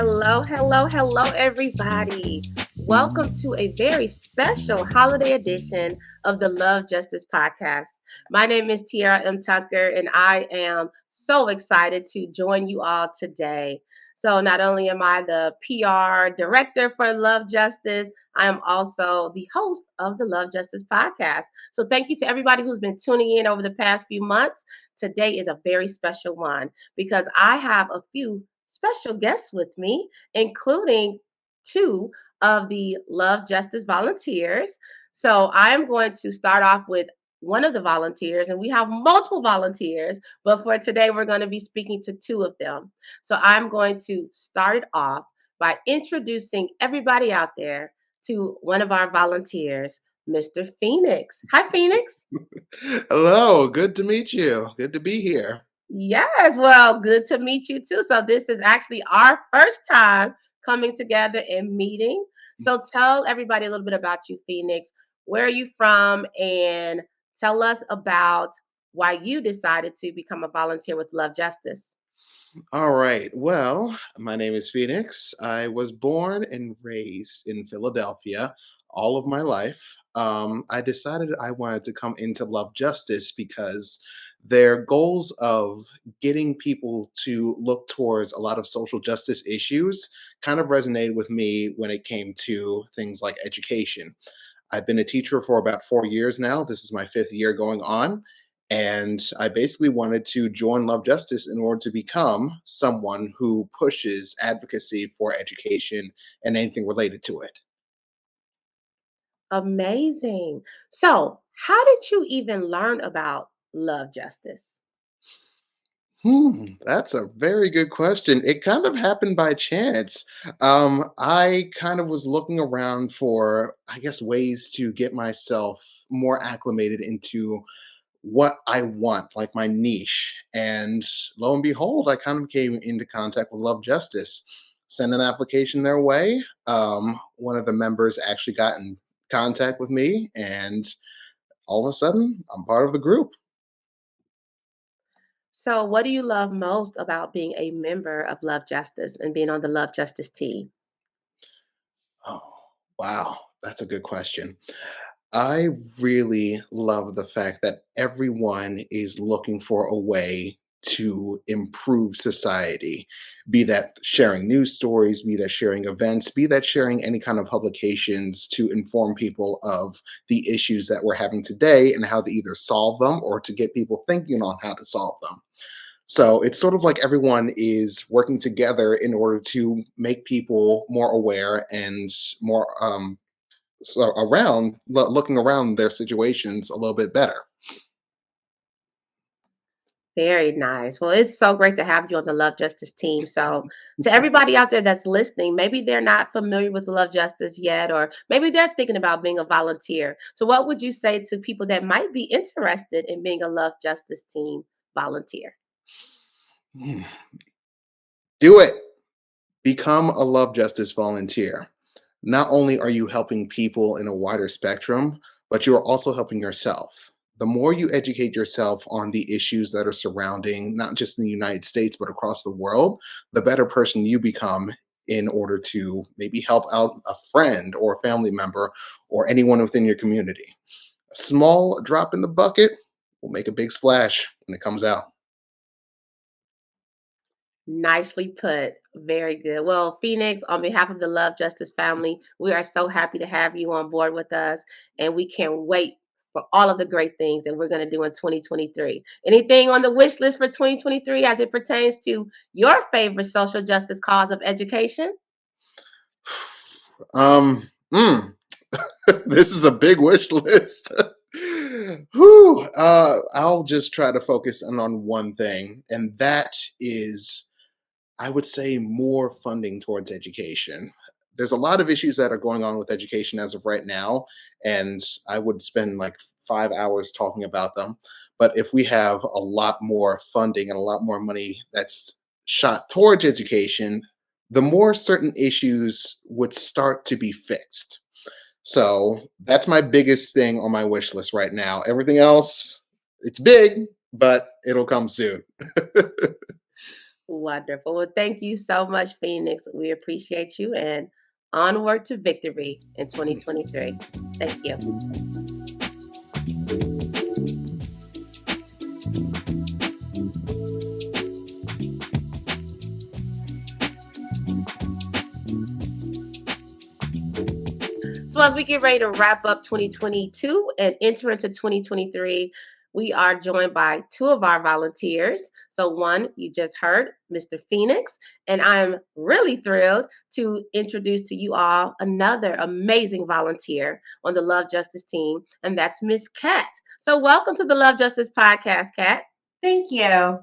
Hello, hello, hello, everybody. Welcome to a very special holiday edition of the Love Justice Podcast. My name is Tiara M. Tucker, and I am so excited to join you all today. So, not only am I the PR director for Love Justice, I am also the host of the Love Justice Podcast. So, thank you to everybody who's been tuning in over the past few months. Today is a very special one because I have a few special guests with me, including two of the Love Justice volunteers. So I am going to start off with one of the volunteers, and we have multiple volunteers, but for today, we're going to be speaking to two of them. So I'm going to start it off by introducing everybody out there to one of our volunteers, Mr. Phoenix. Hi, Phoenix. Hello, good to meet you. Good to be here. Yes, well, good to meet you too. So this is actually our first time coming together and meeting. So tell everybody a little bit about you, Phoenix. Where are you from? And tell us about why you decided to become a volunteer with Love Justice. All right. Well, my name is Phoenix. I was born and raised in Philadelphia all of my life. I decided I wanted to come into Love Justice because their goals of getting people to look towards a lot of social justice issues kind of resonated with me when it came to things like education. I've been a teacher for about 4 years now. This is my fifth year going on. And I basically wanted to join Love Justice in order to become someone who pushes advocacy for education and anything related to it. Amazing. So, how did you even learn about Love Justice? That's a very good question. It kind of happened by chance. I kind of was looking around for, I guess, ways to get myself more acclimated into what I want, like my niche. And lo and behold, I kind of came into contact with Love Justice. Sent an application their way. One of the members actually got in contact with me, and all of a sudden, I'm part of the group. So, what do you love most about being a member of Love Justice and being on the Love Justice team? Oh, wow. That's a good question. I really love the fact that everyone is looking for a way to improve society, be that sharing news stories, be that sharing events, be that sharing any kind of publications to inform people of the issues that we're having today and how to either solve them or to get people thinking on how to solve them. So it's sort of like everyone is working together in order to make people more aware and more looking around their situations a little bit better. Very nice. Well, it's so great to have you on the Love Justice team. So, to everybody out there that's listening, maybe they're not familiar with Love Justice yet, or maybe they're thinking about being a volunteer. So, what would you say to people that might be interested in being a Love Justice team volunteer? Hmm. Do it. Become a Love Justice volunteer. Not only are you helping people in a wider spectrum, but you are also helping yourself. The more you educate yourself on the issues that are surrounding not just in the United States, but across the world, the better person you become in order to maybe help out a friend or a family member or anyone within your community. A small drop in the bucket will make a big splash when it comes out. Nicely put. Very good. Well, Phoenix, on behalf of the Love Justice family, we are so happy to have you on board with us, and we can't wait for all of the great things that we're going to do in 2023. Anything on the wish list for 2023 as it pertains to your favorite social justice cause of education? Um, mm, this is a big wish list. Whew, I'll just try to focus on one thing, and that is, I would say, more funding towards education. There's a lot of issues that are going on with education as of right now, and I would spend like 5 hours talking about them. But if we have a lot more funding and a lot more money that's shot towards education, the more certain issues would start to be fixed. So that's my biggest thing on my wish list right now. Everything else, it's big, but it'll come soon. Wonderful. Well, thank you so much, Phoenix. We appreciate you and onward to victory in 2023. Thank you. So, as we get ready to wrap up 2022 and enter into 2023, we are joined by two of our volunteers. So, one you just heard, Mr. Phoenix, and I'm really thrilled to introduce to you all another amazing volunteer on the Love Justice team, and that's Miss Kat. So, welcome to the Love Justice Podcast, Kat. Thank you.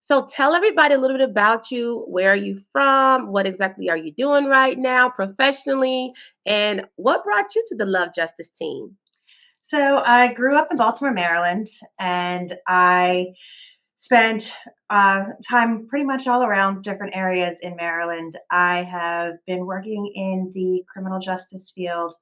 So tell everybody a little bit about you. Where are you from? What exactly are you doing right now professionally? And what brought you to the Love Justice team? So I grew up in Baltimore, Maryland, and I spent time pretty much all around different areas in Maryland. I have been working in the criminal justice field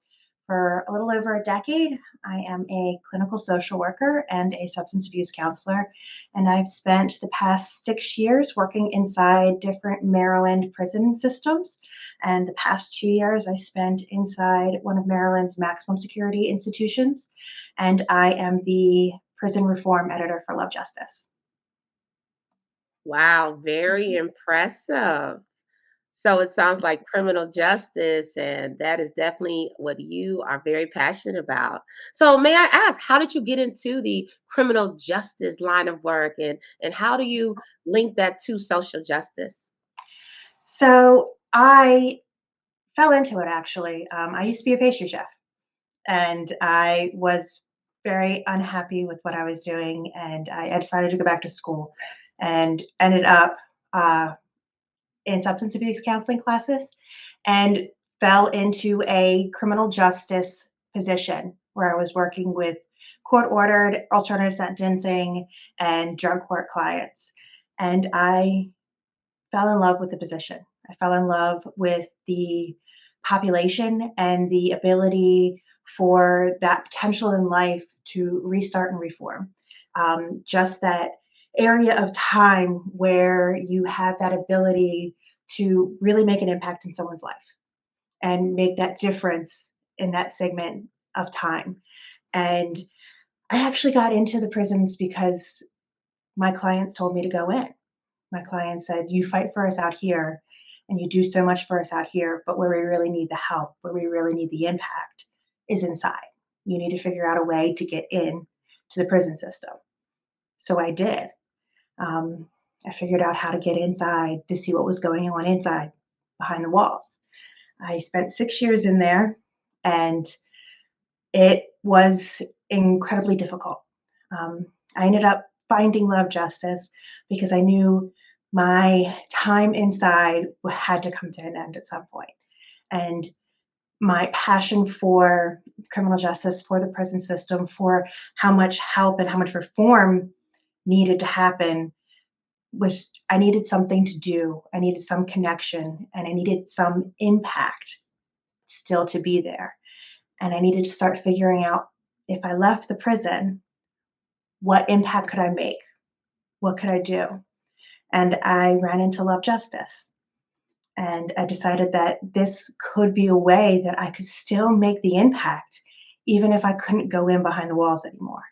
for a little over a decade. I am a clinical social worker and a substance abuse counselor, and I've spent the past 6 years working inside different Maryland prison systems. And the past 2 years, I spent inside one of Maryland's maximum security institutions, and I am the prison reform editor for Love Justice. Wow, very impressive. So it sounds like criminal justice, and that is definitely what you are very passionate about. So may I ask, how did you get into the criminal justice line of work, and how do you link that to social justice? So I fell into it actually. I used to be a pastry chef, and I was very unhappy with what I was doing, and I decided to go back to school, and ended up uh, in substance abuse counseling classes, and fell into a criminal justice position where I was working with court ordered alternative sentencing and drug court clients, and I fell in love with the position. I fell in love with the population and the ability for that potential in life to restart and reform. Just that area of time where you have that ability to really make an impact in someone's life and make that difference in that segment of time. And I actually got into the prisons because my clients told me to go in. My client said, "You fight for us out here and you do so much for us out here, but where we really need the help, where we really need the impact is inside. You need to figure out a way to get in to the prison system." So I did. Um, I figured out how to get inside to see what was going on inside behind the walls. I spent 6 years in there, and it was incredibly difficult. I ended up finding Love Justice because I knew my time inside had to come to an end at some point. And my passion for criminal justice, for the prison system, for how much help and how much reform needed to happen was I needed something to do. I needed some connection and I needed some impact still to be there. And I needed to start figuring out if I left the prison, what impact could I make? What could I do? And I ran into Love Justice. And I decided that this could be a way that I could still make the impact, even if I couldn't go in behind the walls anymore.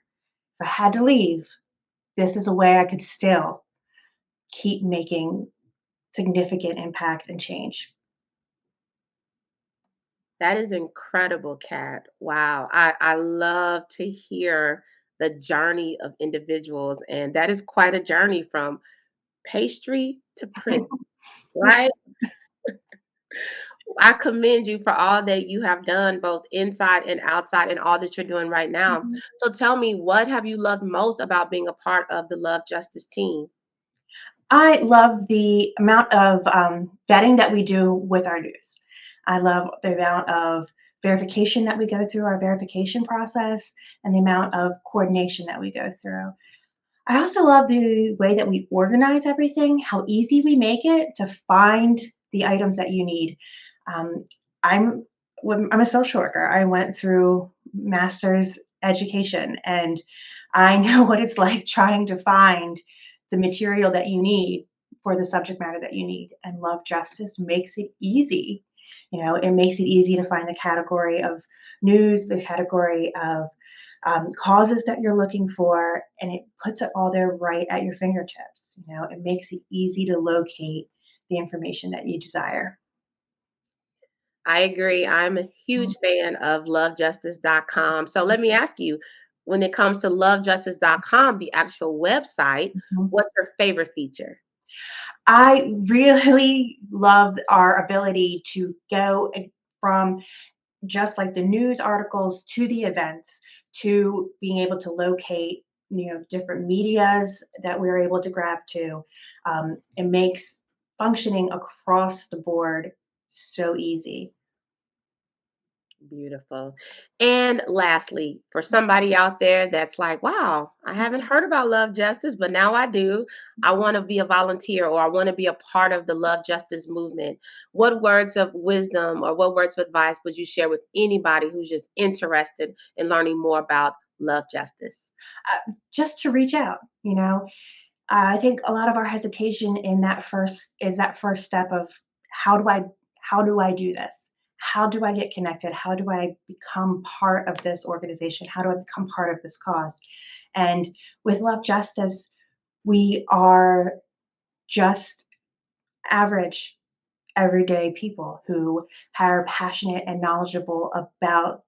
If I had to leave, this is a way I could still keep making significant impact and change. That is incredible, Kat. Wow. I love to hear the journey of individuals, and that is quite a journey from pastry to prison, right? I commend you for all that you have done, both inside and outside, and all that you're doing right now. Mhm. So tell me, what have you loved most about being a part of the Love Justice team? I love the amount of vetting that we do with our news. I love the amount of verification that we go through, our verification process, and the amount of coordination that we go through. I also love the way that we organize everything, how easy we make it to find the items that you need. Um, I'm I'm a social worker. I went through master's education, and I know what it's like trying to find the material that you need for the subject matter that you need. And Love Justice makes it easy. It makes it easy to find the category of news, the category of causes that you're looking for, and it puts it all there right at your fingertips. It makes it easy to locate the information that you desire. I agree. I'm a huge fan of LoveJustice.com. So let me ask you, when it comes to LoveJustice.com, the actual website, what's your favorite feature? I really love our ability to go from just like the news articles to the events to being able to locate different medias that we're able to grab to. It makes functioning across the board so easy. Beautiful. And lastly, for somebody out there that's like, wow, I haven't heard about Love Justice, but now I do. I want to be a volunteer, or I want to be a part of the Love Justice movement. What words of wisdom or what words of advice would you share with anybody who's just interested in learning more about Love Justice? Just to reach out. I think a lot of our hesitation in that first step of how do I do this? How do I get connected? How do I become part of this organization? How do I become part of this cause? And with Love Justice, we are just average, everyday people who are passionate and knowledgeable about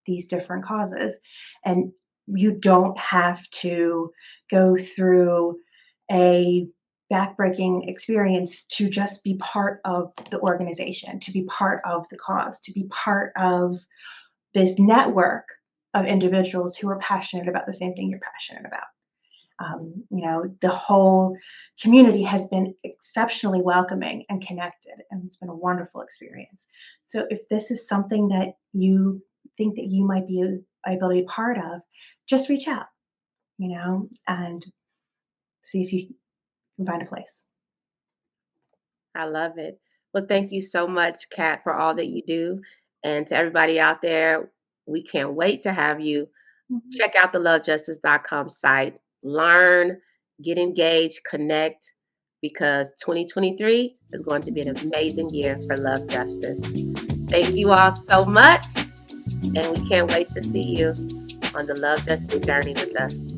these different causes. And you don't have to go through a backbreaking experience to just be part of the organization, to be part of the cause, to be part of this network of individuals who are passionate about the same thing you're passionate about. The whole community has been exceptionally welcoming and connected, and it's been a wonderful experience. So if this is something that you think that you might be able to be part of, just reach out, and see if you can find a place. I love it. Well, thank you so much, Kat, for all that you do. And to everybody out there, we can't wait to have you check out the lovejustice.com site, learn, get engaged, connect, because 2023 is going to be an amazing year for Love Justice. Thank you all so much, and we can't wait to see you on the Love Justice journey with us.